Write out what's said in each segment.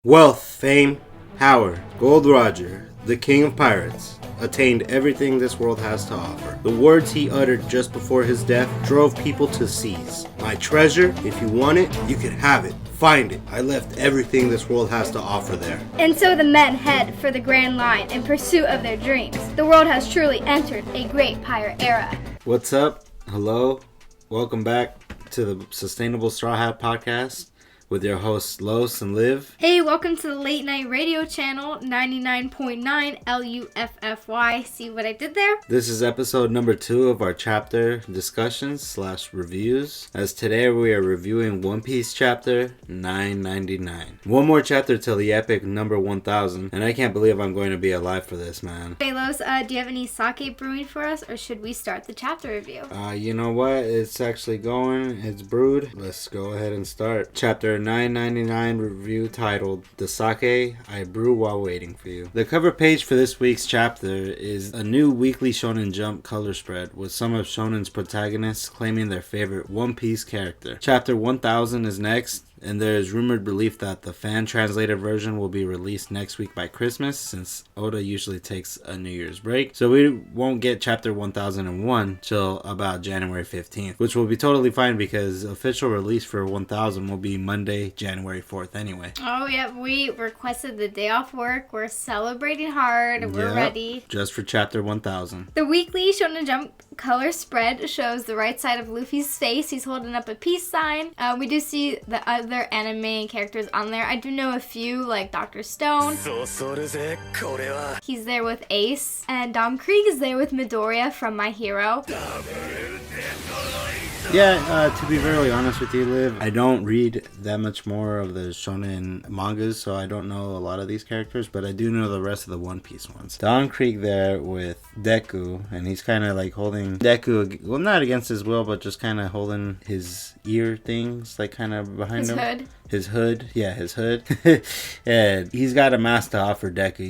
Wealth, fame, power. Gold Roger, the king of pirates, attained everything this world has to offer. The words he uttered just before his death drove people to seize. My treasure, if you want it, you can have it. Find it. I left everything this world has to offer there. And so the men head for the Grand Line in pursuit of their dreams. The world has truly entered a great pirate era. What's up? Hello. Welcome back to the Sustainable Strawhat podcast with your hosts Los and Liv. Hey, welcome to the late night radio channel 99.9 LUFFY. See what I did there? This is episode number 2 of our chapter discussions / reviews. As today we are reviewing One Piece chapter 999. One more chapter till the epic number 1000, and I can't believe I'm going to be alive for this, man. Hey Los, do you have any sake brewing for us, or should we start the chapter review? You know what? It's actually going. It's brewed. Let's go ahead and start. Chapter 999 review titled The Sake I Brew While Waiting for You. The cover page for this week's chapter is a new weekly Shonen Jump color spread with some of Shonen's protagonists claiming their favorite One Piece character. Chapter 1000 is next, and there is rumored belief that the fan-translated version will be released next week by Christmas, since Oda usually takes a New Year's break. So we won't get chapter 1001 till about January 15th, which will be totally fine because official release for 1000 will be Monday, January 4th anyway. Oh yeah, we requested the day off work. We're celebrating hard. We're ready. Just for chapter 1000. The weekly Shonen Jump color spread shows the right side of Luffy's face. He's holding up a peace sign. We do see the other anime characters on there. I do know a few, like Dr. Stone. He's there with Ace. And Dom Krieg is there with Midoriya from My Hero. Yeah, to be very honest with you, Liv, I don't read that much more of the shonen mangas, so I don't know a lot of these characters, but I do know the rest of the One Piece ones. Don Krieg there with Deku, and he's kind of like holding Deku, well, not against his will, but just kind of holding his ear things, like kind of behind him. His hood, his hood. And he's got a mask to offer Deku,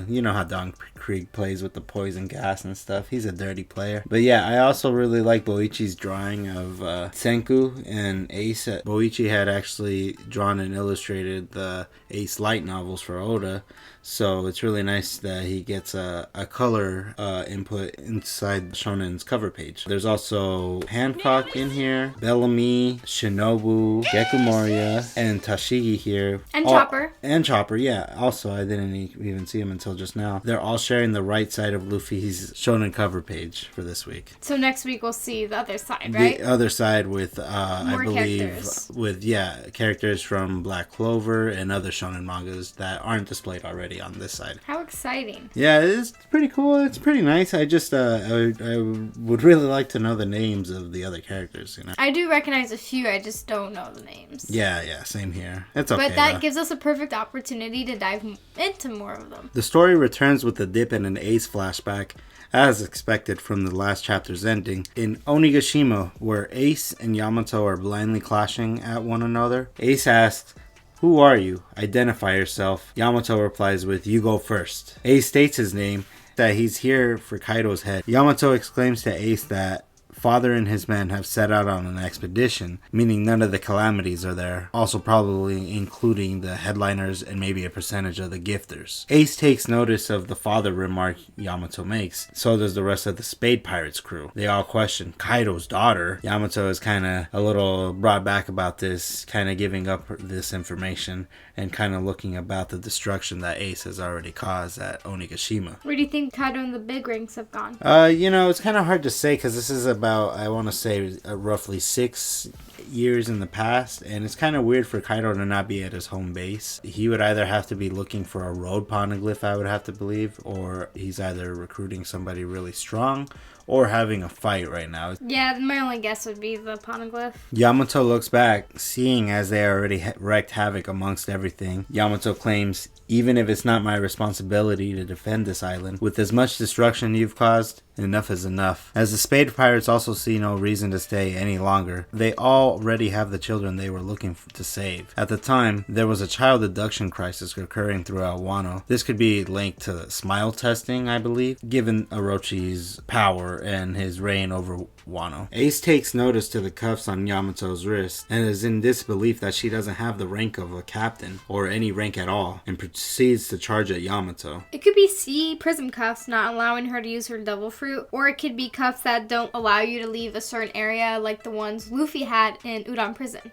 you know how Don Krieg plays with the poison gas and stuff. He's a dirty player. But yeah, I also really like Boichi's drawing of Senku and Ace. Boichi had actually drawn and illustrated the Ace Light novels for Oda. So it's really nice that he gets a color input inside Shonen's cover page. There's also Hancock in here, Bellamy, Shinobu, Deku Moria, and Tashigi here. And Chopper. And Chopper, yeah. Also, I didn't even see him until just now. They're all sharing the right side of Luffy's Shonen cover page for this week. So next week we'll see the other side, right? The other side with, I believe, characters. With, characters from Black Clover and other Shonen mangas that aren't displayed already on this side. How exciting. Yeah, it's pretty cool. It's pretty nice. I just, I would really like to know the names of the other characters, you know? I do recognize a few, I just don't know the names. Yeah, same here. It's okay, but that gives us a perfect opportunity to dive into more of them. The story returns with a dip in an Ace flashback, as expected from the last chapter's ending, in Onigashima, where Ace and Yamato are blindly clashing at one another. Ace asks, "Who are you? Identify yourself." Yamato replies with, "You go first." Ace states his name, that he's here for Kaido's head. Yamato exclaims to Ace that Father and his men have set out on an expedition, meaning none of the calamities are there, also probably including the headliners and maybe a percentage of the gifters. Ace takes notice of the father remark Yamato makes, so does the rest of the Spade Pirates crew. They all question Kaido's daughter. Yamato is kind of a little brought back about this, kind of giving up this information and kind of looking about the destruction that Ace has already caused at Onigashima. Where do you think Kaido and the big rings have gone? It's kind of hard to say because this is about, I want to say, roughly 6 years in the past, and it's kind of weird for Kaido to not be at his home base. He would either have to be looking for a road poneglyph, I would have to believe, or he's either recruiting somebody really strong or having a fight right now. Yeah, my only guess would be the poneglyph. Yamato looks back, seeing as they already wreaked havoc amongst everything. Yamato claims, "Even if it's not my responsibility to defend this island, with as much destruction you've caused, enough is enough." As the Spade Pirates also see no reason to stay any longer, they already have the children they were looking to save. At the time, there was a child abduction crisis occurring throughout Wano. This could be linked to smile testing, I believe, given Orochi's power and his reign over Wano. Ace takes notice to the cuffs on Yamato's wrist and is in disbelief that she doesn't have the rank of a captain or any rank at all, and proceeds to charge at Yamato. It could be C, prism cuffs, not allowing her to use her devil fruit, or it could be cuffs that don't allow you to leave a certain area like the ones Luffy had in Udon Prison.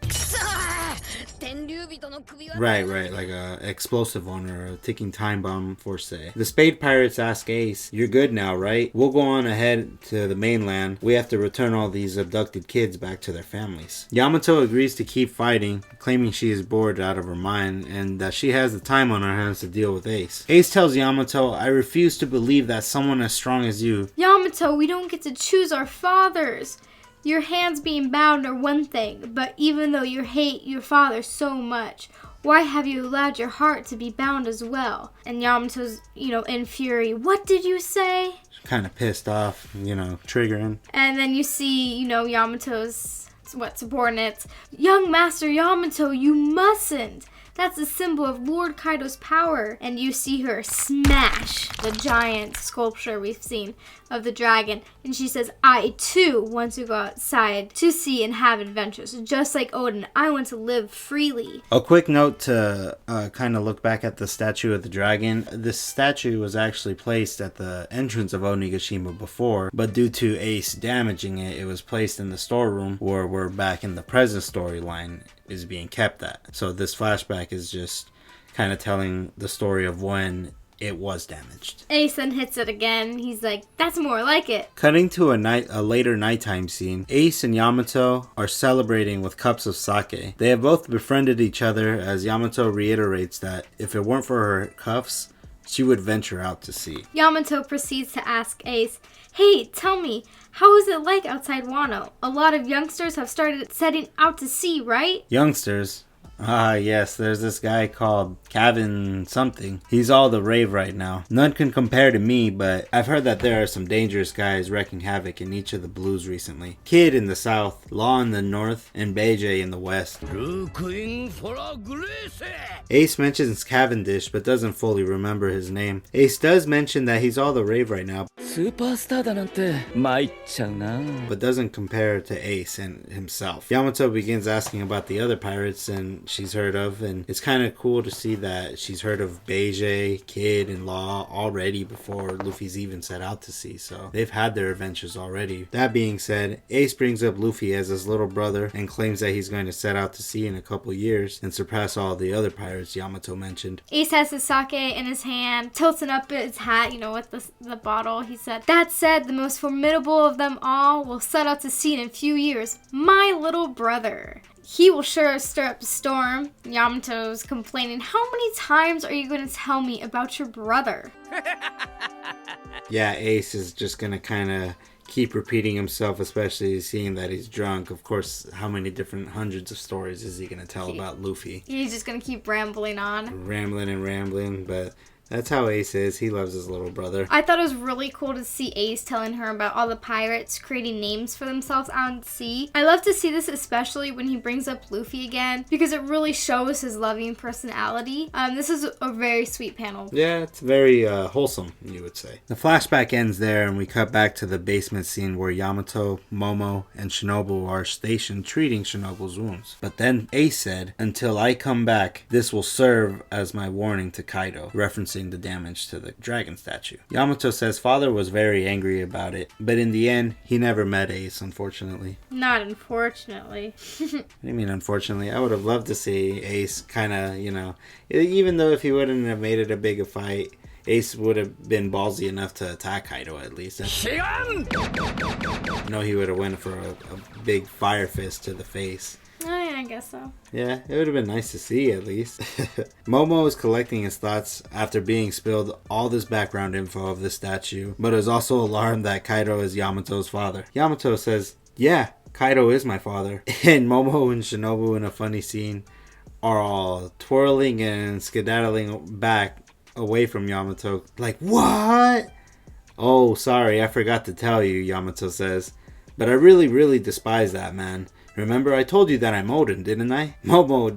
Right, like a explosive one or a ticking time bomb for say. The Spade Pirates ask Ace, "You're good now, right? We'll go on ahead to the mainland. We have to return all these abducted kids back to their families." Yamato agrees to keep fighting, claiming she is bored out of her mind and that she has the time on her hands to deal with Ace. Ace tells Yamato, "I refuse to believe that someone as strong as you..." Yamato, we don't get to choose our fathers. Your hands being bound are one thing, but even though you hate your father so much, why have you allowed your heart to be bound as well? And Yamato's, in fury, "What did you say?" Kind of pissed off, triggering. And then you see, Yamato's, subordinates. "Young Master Yamato, you mustn't. That's a symbol of Lord Kaido's power." And you see her smash the giant sculpture we've seen of the dragon. And she says, "I too want to go outside to see and have adventures. Just like Odin, I want to live freely." A quick note to kind of look back at the statue of the dragon. This statue was actually placed at the entrance of Onigashima before, but due to Ace damaging it, it was placed in the storeroom where we're back in the present storyline is being kept at. So this flashback is just kind of telling the story of when it was damaged. Ace then hits it again. He's like, "That's more like it." Cutting to a later nighttime scene, Ace and Yamato are celebrating with cups of sake. They have both befriended each other as Yamato reiterates that if it weren't for her cuffs, she would venture out to sea. Yamato proceeds to ask Ace, "Hey, tell me, how is it like outside Wano? A lot of youngsters have started setting out to sea, right?" Youngsters? Ah, yes, there's this guy called Kevin something. He's all the rave right now. None can compare to me, but I've heard that there are some dangerous guys wreaking havoc in each of the blues recently. Kid in the south, Law in the north, and Beijing in the west. Ace mentions Cavendish, but doesn't fully remember his name. Ace does mention that he's all the rave right now, but doesn't compare to Ace and himself. Yamato begins asking about the other pirates and she's heard of, and it's kind of cool to see that she's heard of Beijing, Kid, and Law already before Luffy's even set out to sea, so they've had their adventures already. That being said, Ace brings up Luffy as his little brother and claims that he's going to set out to sea in a couple years and surpass all the other pirates Yamato mentioned. Ace has his sake in his hand, tilting up his hat, with the bottle. He said, "That said, the most formidable of them all will set out to sea in a few years. My little brother. He will sure stir up a storm." Yamato's complaining, "How many times are you going to tell me about your brother?" Yeah, Ace is just going to kind of keep repeating himself, especially seeing that he's drunk. Of course, how many different hundreds of stories is he going to tell about Luffy? He's just going to keep rambling on. Rambling, but that's how Ace is. He loves his little brother. I thought it was really cool to see Ace telling her about all the pirates creating names for themselves out at sea. I love to see this, especially when he brings up Luffy again, because it really shows his loving personality. This is a very sweet panel. Yeah, it's very wholesome, you would say. The flashback ends there, and we cut back to the basement scene where Yamato, Momo, and Shinobu are stationed treating Shinobu's wounds. But then Ace said, "Until I come back, this will serve as my warning to Kaido," referencing the damage to the dragon statue. Yamato says father was very angry about it, but in the end, he never met Ace, unfortunately. Not unfortunately. What do you mean, unfortunately? I would have loved to see Ace kind of, even though if he wouldn't have made it a big a fight, Ace would have been ballsy enough to attack Kaido at least. He would have went for a big fire fist to the face. Oh, yeah, I guess so. Yeah, it would have been nice to see at least. Momo is collecting his thoughts after being spilled all this background info of the statue, but is also alarmed that Kaido is Yamato's father. Yamato says, "Yeah, Kaido is my father." And Momo and Shinobu in a funny scene are all twirling and skedaddling back away from Yamato. Like, "What?" "Oh, sorry, I forgot to tell you," Yamato says. "But I really, really despise that man. Remember, I told you that I'm Odin, didn't I?" Momo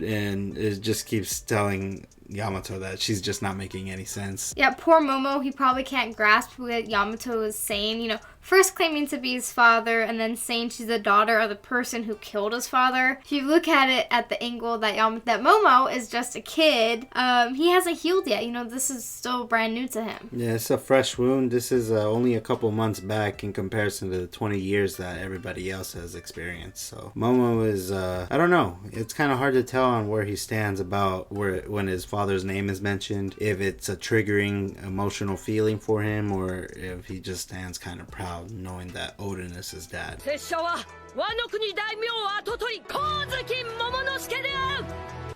just keeps telling Yamato that she's just not making any sense. Yeah, poor Momo, he probably can't grasp what Yamato is saying. first claiming to be his father and then saying she's the daughter of the person who killed his father. If you look at it at the angle that Momo is just a kid, he hasn't healed yet. This is still brand new to him. Yeah, it's a fresh wound. This is only a couple months back in comparison to the 20 years that everybody else has experienced. So Momo is, I don't know. It's kind of hard to tell on where he stands about when his father's name is mentioned, if it's a triggering emotional feeling for him, or if he just stands kind of proud knowing that Odin is his dad.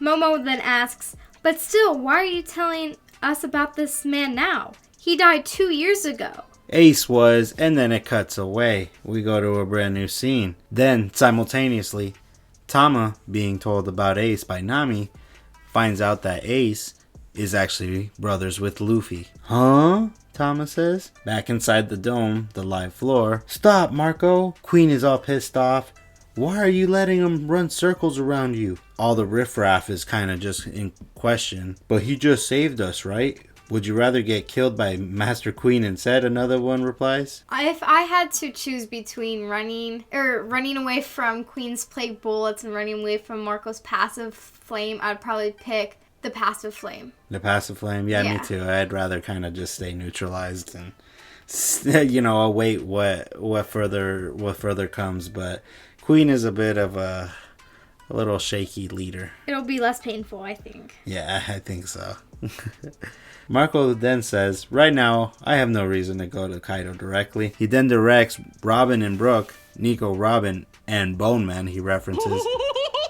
Momo then asks, but still, why are you telling us about this man now? He died 2 years ago. Ace was, and then it cuts away. We go to a brand new scene. Then, simultaneously, Tama, being told about Ace by Nami, finds out that Ace is actually brothers with Luffy. Huh? Tama says. Back inside the dome, the live floor. Stop, Marco! Queen is all pissed off. Why are you letting him run circles around you? All the riffraff is kind of just in question. But he just saved us, right? Would you rather get killed by Master Queen instead? Another one replies. If I had to choose between running away from Queen's plague bullets and running away from Marco's passive flame, I'd probably pick the passive flame. The passive flame? Yeah, me too. I'd rather kind of just stay neutralized and, await what further comes. But Queen is a bit of a little shaky leader. It'll be less painful, I think. Yeah, I think so. Marco then says, right now, I have no reason to go to Kaido directly. He then directs Robin and Brook, Nico, Robin, and Bone Man, he references,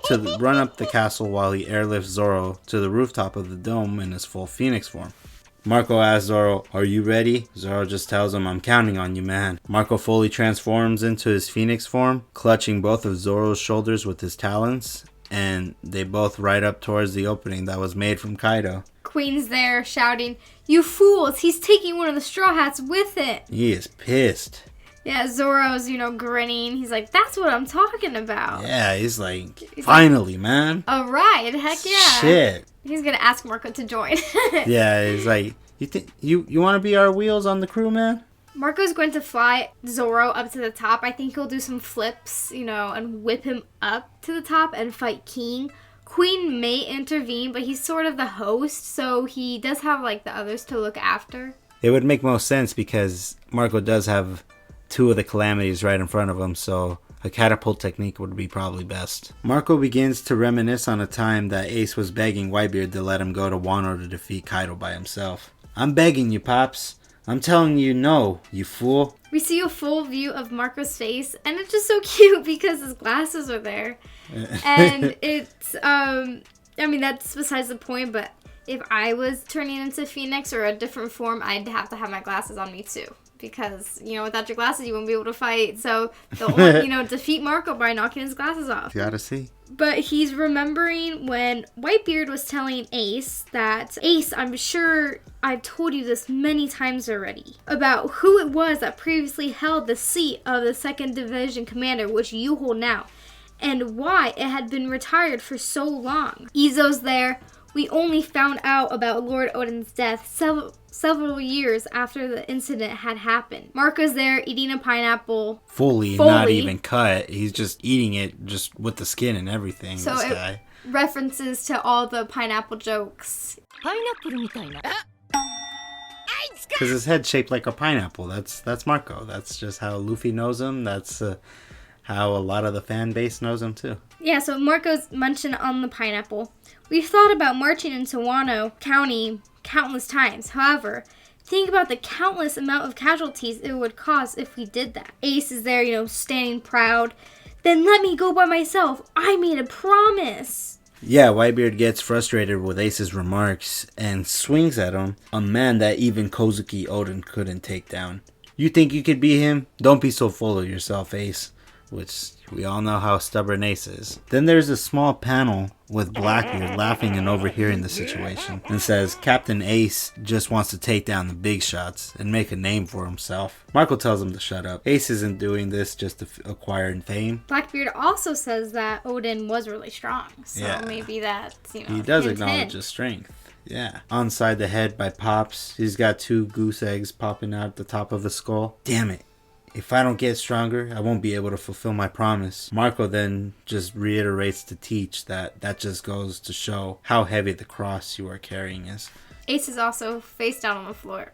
to run up the castle while he airlifts Zoro to the rooftop of the dome in his full Phoenix form. Marco asks Zoro, are you ready? Zoro just tells him, I'm counting on you, man. Marco fully transforms into his Phoenix form, clutching both of Zoro's shoulders with his talons, and they both ride up towards the opening that was made from Kaido. Queen's there shouting, you fools, he's taking one of the Straw Hats with it. He is pissed. Yeah, Zoro's, grinning. He's like, that's what I'm talking about. Yeah, he's like, finally, man. All right, heck yeah. Shit. He's going to ask Marco to join. Yeah, he's like, you want to be our wheels on the crew, man? Marco's going to fly Zoro up to the top. I think he'll do some flips, and whip him up to the top and fight King. Queen may intervene, but he's sort of the host, so he does have, the others to look after. It would make most sense because Marco does have two of the calamities right in front of him, so a catapult technique would be probably best. Marco begins to reminisce on a time that Ace was begging Whitebeard to let him go to Wano to defeat Kaido by himself. I'm begging you, Pops. I'm telling you no, you fool. We see a full view of Marco's face, and it's just so cute because his glasses are there. And it's, that's besides the point, but if I was turning into Phoenix or a different form, I'd have to have my glasses on me too. Because, without your glasses, you won't be able to fight. So, they'll, defeat Marco by knocking his glasses off. You gotta see. But he's remembering when Whitebeard was telling Ace that, Ace, I'm sure I've told you this many times already, about who it was that previously held the seat of the 2nd Division Commander, which you hold now, and why it had been retired for so long. Izo's there. We only found out about Lord Odin's death several years after the incident had happened. Marco's there eating a pineapple. Fully, not even cut. He's just eating it just with the skin and everything, so this guy. References to all the pineapple jokes. Because his head's shaped like a pineapple. That's Marco. That's just how Luffy knows him. That's how a lot of the fan base knows him too. Yeah, so Marco's munching on the pineapple. We've thought about marching into Wano County countless times. However, think about the countless amount of casualties it would cause if we did that. Ace is there, standing proud. Then let me go by myself. I made a promise. Yeah, Whitebeard gets frustrated with Ace's remarks and swings at him, a man that even Kozuki Odin couldn't take down. You think you could beat him? Don't be so full of yourself, Ace. Which we all know how stubborn Ace is. Then there's a small panel with Blackbeard laughing and overhearing the situation and says Captain Ace just wants to take down the big shots and make a name for himself. Marco tells him to shut up. Ace isn't doing this just to acquire fame. Blackbeard also says that Odin was really strong, so maybe that's, he does acknowledge his strength. Yeah. Onside the head by Pops, he's got 2 goose eggs popping out at the top of his skull. Damn it. if I don't get stronger, I won't be able to fulfill my promise. Marco then just reiterates to Teach that just goes to show how heavy the cross you are carrying is. Ace is also face down on the floor.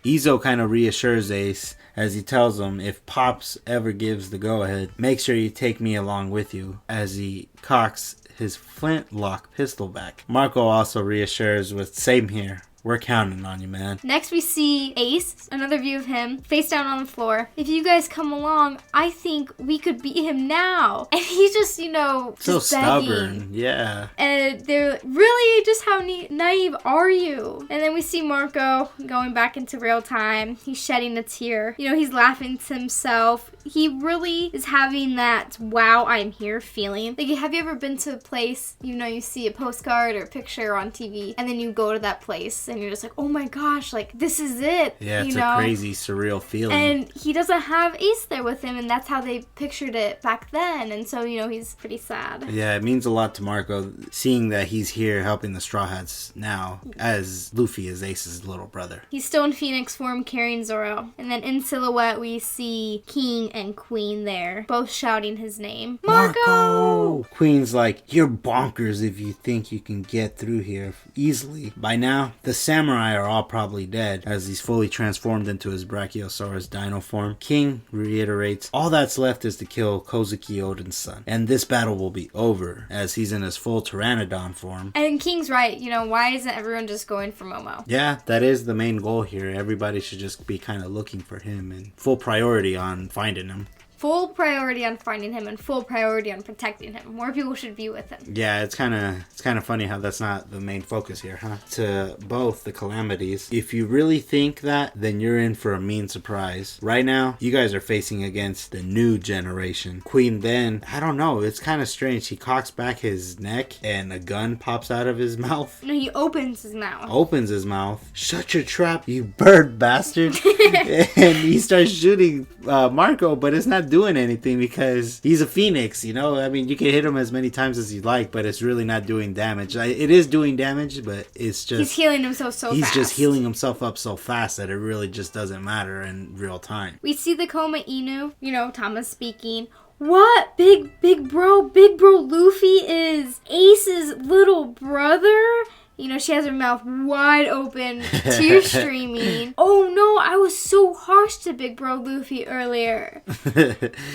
Izo kind of reassures Ace as he tells him if Pops ever gives the go-ahead, make sure you take me along with you, as he cocks his flintlock pistol back. Marco also reassures with, same here. We're counting on you, man. Next we see Ace, another view of him, face down on the floor. If you guys come along, I think we could beat him now. And he's just, you know, so just begging. stubborn, yeah. And they're really, just how naive are you? And then we see Marco going back into real time. He's shedding a tear. You know, he's laughing to himself. He really is having that wow, I'm here feeling. Like, have you ever been to a place, you know, you see a postcard or a picture on TV, and then you go to that place and you're just like, oh my gosh, like, this is it. Yeah, it's a crazy, surreal feeling. And he doesn't have Ace there with him, and that's how they pictured it back then. And so, you know, he's pretty sad. Yeah, it means a lot to Marco seeing that he's here helping the Straw Hats now, as Luffy is Ace's little brother. He's still in Phoenix form carrying Zoro. And then in silhouette, we see King and Queen there, both shouting his name. Marco! Queen's like, you're bonkers if you think you can get through here easily. By now, the samurai are all probably dead, as he's fully transformed into his Brachiosaurus dino form. King reiterates, all that's left is to kill Kozuki Oden's son, and this battle will be over, as he's in his full Pteranodon form. And King's right, you know, why isn't everyone just going for Momo? Yeah, that is the main goal here. Everybody should just be kind of looking for him and full priority on finding him. Full priority on finding him and full priority on protecting him. More people should be with him. Yeah, it's kind of funny how that's not the main focus here, huh? To both the Calamities. If you really think that, then you're in for a mean surprise. Right now, you guys are facing against the new generation. Queen then, I don't know, it's kind of strange. He cocks back his neck and a gun pops out of his mouth. No, he opens his mouth. Opens his mouth. Shut your trap, you bird bastard. And he starts shooting Marco, but it's not doing anything because he's a phoenix, you know. I mean, you can hit him as many times as you like, but it's really not doing damage. It is doing damage, but it's just he's healing himself so fast. He's just healing himself up so fast that it really just doesn't matter in real time. We see the Koma Inu, you know, Thomas speaking. What? Big bro Luffy is Ace's little brother? You know, she has her mouth wide open, tears streaming. Oh no, I was so harsh to Big Bro Luffy earlier.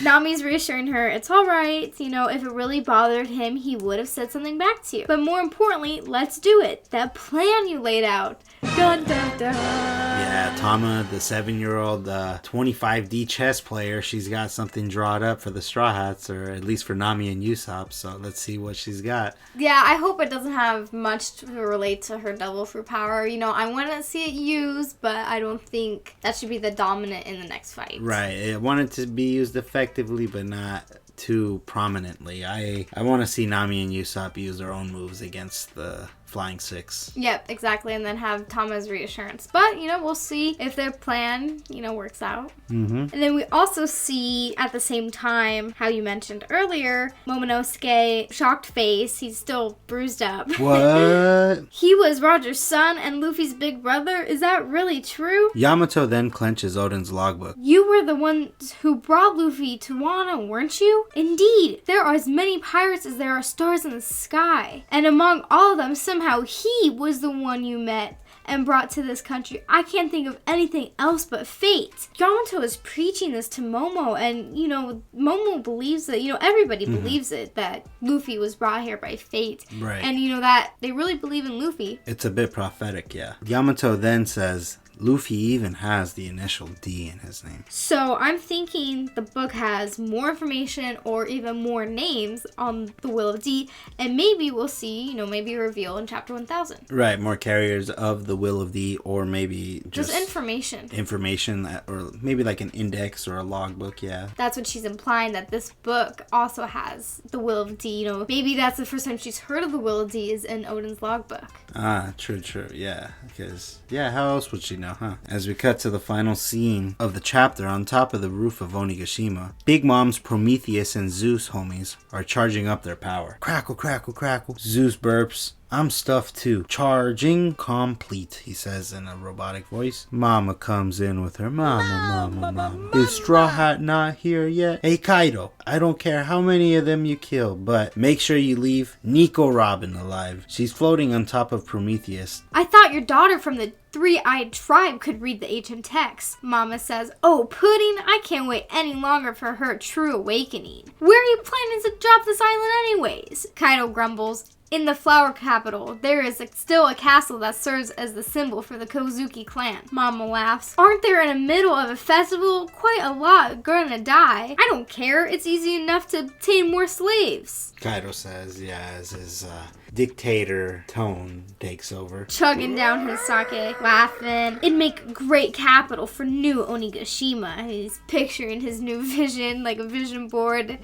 Nami's reassuring her, it's alright. You know, if it really bothered him, he would have said something back to you. But more importantly, let's do it. That plan you laid out. Dun dun dun. Yeah, Tama, the 7-year-old 25D chess player, she's got something drawn up for the Straw Hats, or at least for Nami and Usopp, so let's see what she's got. Yeah, I hope it doesn't have much to relate to her devil fruit power. You know, I want to see it used, but I don't think that should be the dominant in the next fight. Right, I want it to be used effectively, but not too prominently. I want to see Nami and Usopp use their own moves against the Flying Six. Yep, exactly, and then have Tama's reassurance. But, you know, we'll see if their plan, you know, works out. Mm-hmm. And then we also see, at the same time, how you mentioned earlier, Momonosuke, shocked face, he's still bruised up. What? He was Roger's son and Luffy's big brother? Is that really true? Yamato then clenches Oden's logbook. You were the ones who brought Luffy to Wano, weren't you? Indeed, there are as many pirates as there are stars in the sky. And among all of them, somehow he was the one you met and brought to this country. I can't think of anything else but fate. Yamato is preaching this to Momo, and, you know, Momo believes it. You know, everybody believes it, that Luffy was brought here by fate. Right. And, you know, that they really believe in Luffy. It's a bit prophetic, yeah. Yamato then says, Luffy even has the initial D in his name. So I'm thinking the book has more information or even more names on the Will of D, and maybe we'll see, you know, maybe a reveal in chapter 1000. Right, more carriers of the Will of D, or maybe just information. Information, or maybe like an index or a logbook, yeah. That's what she's implying, that this book also has the Will of D. You know, maybe that's the first time she's heard of the Will of D is in Oden's logbook. Ah, true, yeah. Because, yeah, how else would she know, huh? As we cut to the final scene of the chapter on top of the roof of Onigashima, Big Mom's Prometheus and Zeus homies are charging up their power. Crackle, crackle, crackle. Zeus burps. I'm stuffed too. Charging complete, he says in a robotic voice. Mama comes in with her mama. Is Straw Hat not here yet? Hey Kaido, I don't care how many of them you kill, but make sure you leave Nico Robin alive. She's floating on top of Prometheus. I thought your daughter from the three-eyed tribe could read the ancient texts. Mama says, oh, Pudding, I can't wait any longer for her true awakening. Where are you planning to drop this island anyways? Kaido grumbles. In the flower capital, there is still a castle that serves as the symbol for the Kozuki clan. Mama laughs. Aren't there in the middle of a festival? Quite a lot gonna die. I don't care. It's easy enough to obtain more slaves. Kaido says, yeah, as his dictator tone takes over. Chugging down his sake, laughing. It'd make a great capital for new Onigashima. He's picturing his new vision, like a vision board.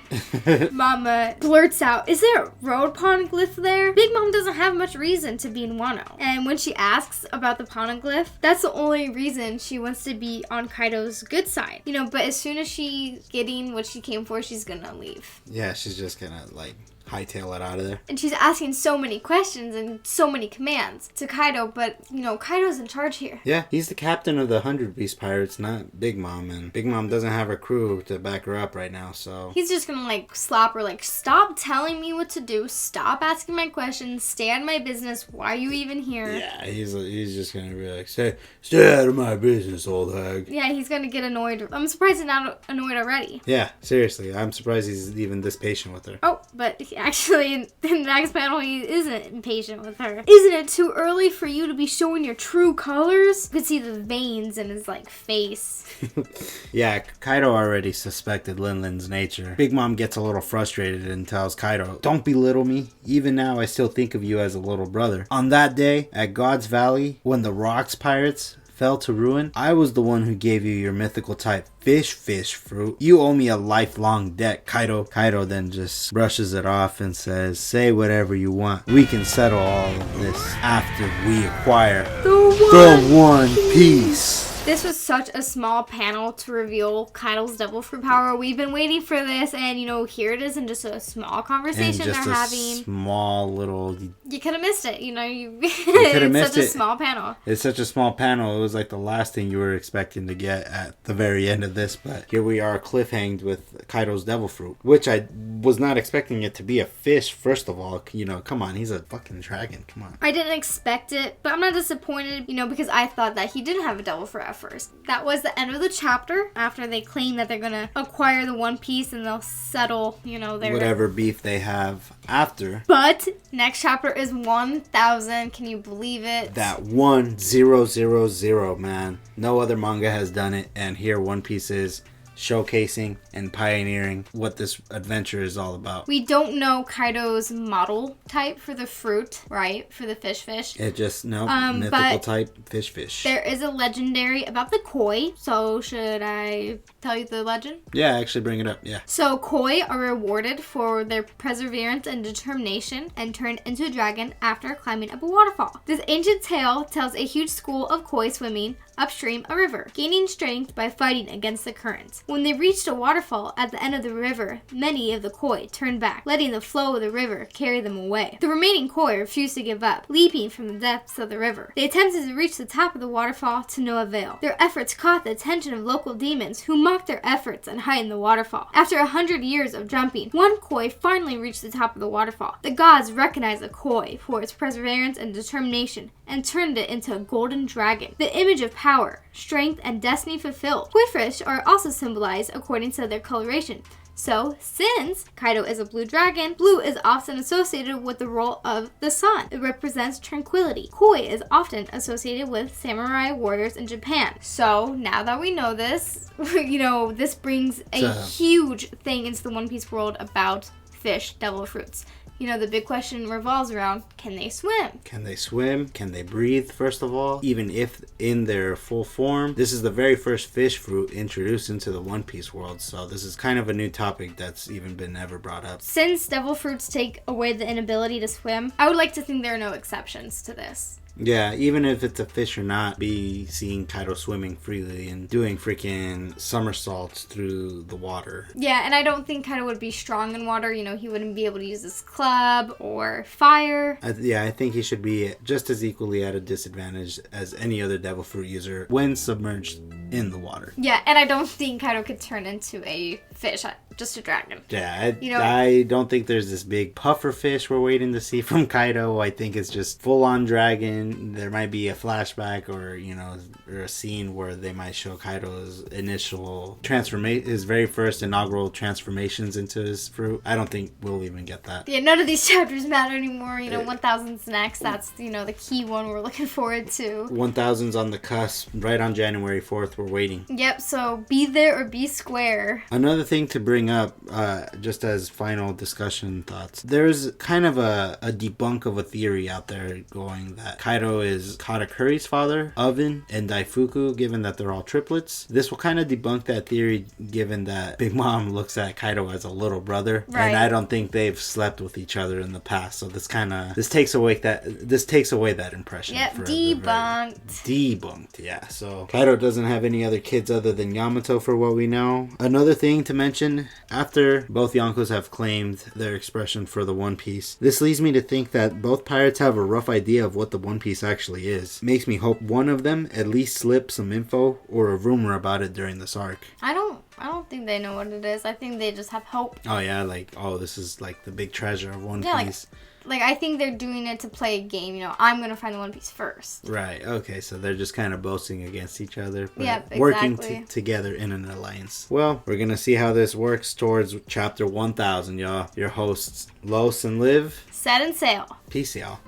Mama blurts out, is there a road poneglyph there? Big Mom doesn't have much reason to be in Wano. And when she asks about the poneglyph, that's the only reason she wants to be on Kaido's good side. You know, but as soon as she's getting what she came for, she's gonna leave. Yeah, she's just gonna, hightail it out of there. And she's asking so many questions and so many commands to Kaido, but, Kaido's in charge here. Yeah, he's the captain of the 100 Beast Pirates, not Big Mom, and Big Mom doesn't have her crew to back her up right now, so... He's just gonna, slap her, stop telling me what to do, stop asking my questions, stay out of my business, why are you even here? Yeah, he's just gonna be like, stay out of my business, old hag. Yeah, he's gonna get annoyed. I'm surprised he's not annoyed already. Yeah, seriously, I'm surprised he's even this patient with her. Oh, but actually, in the next panel, he isn't impatient with her. Isn't it too early for you to be showing your true colors? You could see the veins in his, face. Yeah, Kaido already suspected Lin's nature. Big Mom gets a little frustrated and tells Kaido, don't belittle me. Even now, I still think of you as a little brother. On that day, at God's Valley, when the Rocks Pirates fell to ruin, I was the one who gave you your mythical type fish fruit. You owe me a lifelong debt, Kaido. Kaido then just brushes it off and says, say whatever you want. We can settle all of this after we acquire the One Piece. This was such a small panel to reveal Kaido's devil fruit power. We've been waiting for this, and here it is in just a small conversation they're having. Small little. You could have missed it, you could have missed it. It's such a small panel. It's such a small panel. It was like the last thing you were expecting to get at the very end of this, but here we are cliffhanged with Kaido's devil fruit, which I was not expecting it to be a fish. First of all, come on, he's a fucking dragon. Come on. I didn't expect it, but I'm not disappointed, because I thought that he didn't have a devil fruit at first. That was the end of the chapter after they claim that they're gonna acquire the One Piece and they'll settle, their whatever beef they have after. But next chapter is 1,000. Can you believe it? That 1000, man. No other manga has done it, and here One Piece is showcasing and pioneering what this adventure is all about. We don't know Kaido's model type for the fruit, right? For the fish. It just, mythical type fish. There is a legendary about the koi. So should I tell you the legend? Yeah, actually bring it up, yeah. So koi are rewarded for their perseverance and determination and turned into a dragon after climbing up a waterfall. This ancient tale tells a huge school of koi swimming upstream a river, gaining strength by fighting against the currents. When they reached a waterfall at the end of the river, many of the koi turned back, letting the flow of the river carry them away. The remaining koi refused to give up, leaping from the depths of the river. They attempted to reach the top of the waterfall to no avail. Their efforts caught the attention of local demons, who mocked their efforts and heightened the waterfall. After 100 years of jumping, one koi finally reached the top of the waterfall. The gods recognized the koi for its perseverance and determination, and turned it into a golden dragon, the image of power, strength, and destiny fulfilled. Koi fish are also symbolized according to their coloration. So, since Kaido is a blue dragon, blue is often associated with the role of the sun. It represents tranquility. Koi is often associated with samurai warriors in Japan. So, now that we know this, this brings a huge thing into the One Piece world about fish, devil fruits. The big question revolves around, can they swim? Can they swim? Can they breathe, first of all? Even if in their full form. This is the very first fish fruit introduced into the One Piece world, so this is kind of a new topic that's even been ever brought up. Since devil fruits take away the inability to swim, I would like to think there are no exceptions to this. Yeah, even if it's a fish or not, be seeing Kaido swimming freely and doing freaking somersaults through the water. Yeah, and I don't think Kaido would be strong in water. You know, he wouldn't be able to use his club or fire. I think he should be just as equally at a disadvantage as any other devil fruit user when submerged in the water. Yeah, and I don't think Kaido could turn into a fish, just a dragon. Yeah, I don't think there's this big puffer fish we're waiting to see from Kaido. I think it's just full-on dragon. There might be a flashback or a scene where they might show Kaido's initial his very first inaugural transformations into his fruit. I don't think we'll even get that. Yeah, none of these chapters matter anymore. 1000's next. That's, the key one we're looking forward to. 1000's on the cusp, right on January 4th. We're waiting. Yep, so be there or be square. Another thing to bring up, just as final discussion thoughts, there's kind of a debunk of a theory out there going that Kaido is Katakuri's father, Oven, and Daifuku, given that they're all triplets. This will kind of debunk that theory, given that Big Mom looks at Kaido as a little brother, right. And I don't think they've slept with each other in the past. So this takes away that impression. Yep, debunked. Debunked, yeah. So Kaido doesn't have any other kids other than Yamato for what we know. Another thing to mention, after both Yonkos have claimed their expression for the One Piece, this leads me to think that both pirates have a rough idea of what the One Piece actually is. Makes me hope one of them at least slipped some info or a rumor about it during this arc. I don't think they know what it is. I think they just have hope. Oh yeah, this is like the big treasure of One Piece. Like, I think they're doing it to play a game. I'm going to find the One Piece first. Right. Okay. So they're just kind of boasting against each other. But yep, exactly. Working together in an alliance. Well, we're going to see how this works towards chapter 1000, y'all. Your hosts, Los and Liv. Set and sail. Peace, y'all.